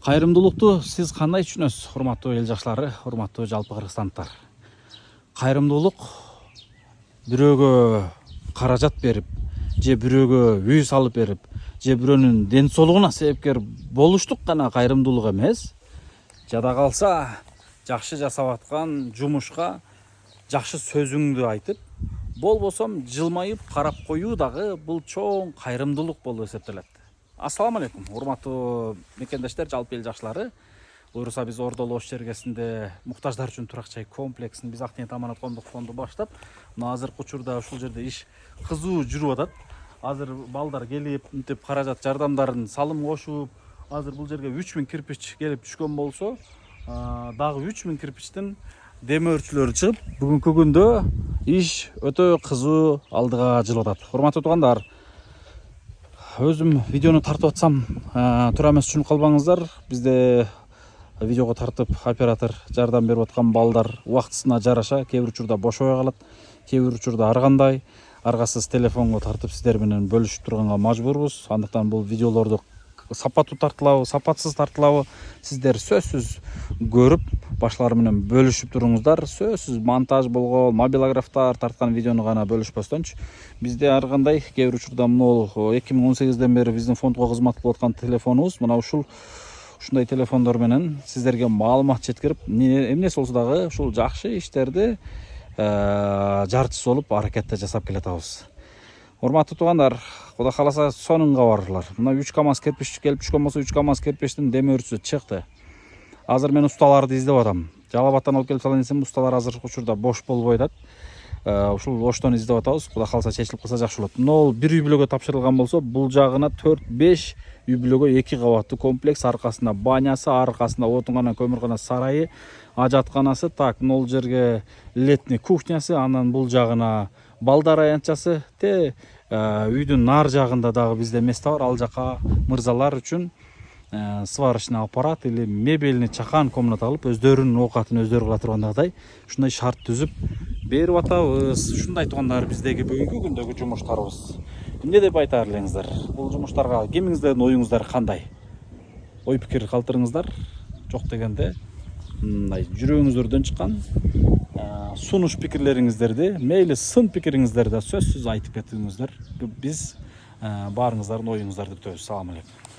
Кайрымдуулукту сиз кандай түшүнөсүз, урматтуу эл жакшылары, урматтуу жалпы кыргызстандыктар? Кайрымдуулук бирөөгө каражат берип, же бирөөгө үй салып берип, же бирөөнүн ден соолугуна себепкер болуштук гана кайрымдуулук эмес. Жада калса жакшы жасап аткан жумушка жакшы сөзүңдү айтып, болбосом жылмайып карап коюу дагы бул чоң кайрымдуулук болуп эсептелет. Ассаламу алейкум, урматтуу мекендештер, жалпы эл жакшылары. Буюрса биз Ордолу Ош чергесинде муктаждар үчүн турак жай комплексин биз Ак Ниет Аманат коомдук фонду баштап, мына азыркы учурда ушул жерде иш кызуу жүрүп атат. Азыр балдар келип, мынтип каражат жардамдарын салым кошуп, азыр бул жерге 3000 кирпич келип түшкөн болсо, дагы 3000 кирпичтин демөөрчүлөрү чыгып, бүгүнкү күндө иш өтө кызуу алдыга жылып атат. Урматтуу туугандар, өзүм видеону тартып атсам туура эмес түшүнүп калбаңыздар. Бизде видеого тартып оператор жардам берип аткан балдар убактысына жараша кээ бир учурда бошобой калат, кээ бир учурда ар кандай аргасыз телефонго тартып сиздер менен бөлүшүп турганга мажбурбуз. Андыктан бул видеолорду сапаттуу тартылабы, сапатсыз тартылабы, сиздер сөзсүз көрүп, башкалар менен бөлүшүп туруңуздар. Сөзсүз монтаж болгон, мобилографтар тарткан видеону гана бөлүшпөстөнчү. Бизде ар кандай кээ бир учурда могул 2018ден бери биздин фондго кызмат кылып аткан телефонубуз мына ушундай телефондор менен сиздерге маалымат жеткирип, эмнеси болсо дагы ушул жакшы иштерди жарчысы болуп аракетте жасап келатабыз. Урматтуу туугандар, Кудай кааласа сонун кабарлар. Мына 3 КАМАЗ кирпич келип түшкөн болсо, 3 КАМАЗ кирпичтин демөөрчүсү чыкты. Азыр мен усталарды издеп атам. Жалал Абадтан алып келип салайын десем, усталар азыркы учурда бош болбой атат. Ушул Оштон издеп атабыз. Кудай кааласа чечилип калса жакшы болот. Но бир үй бүлөгө тапшырылган болсо, бул жагына 4-5 үй бүлөгө 2 кабаттуу комплекс, аркасында банясы, аркасында отунгана, көмүргана сарайы, ажатканасы, так, нол жерге летний кухнясы, анан бул жагына балдар аянтчасы, үйдүн нар жагында дагы бизде место бар. Ал жака мырзалар үчүн сварочный аппарат или мебельный чакан комната кылып, өздөрүнүн оокатын өздөрү кыла тургандагыдай ушундай шарт түзүп берип атабыз. Ушундай туугандар биздеги бүгүнкү күндөгү жумуштарыбыз. Эмне деп айтаар элеңиздер? Бул жумуштарга кимиңиздердин оюңуздар кандай? Ой пикир калтырыңыздар. Жок дегенде мындай жүрөгүңүздөрдөн чыккан сунуш пикирлериңиздерди, мейли сын пикириңиздерди сөзсүз айтып кетиңиздер. Биз баарыңыздардын оюңуздарды күтөбүз. Салам алейкум.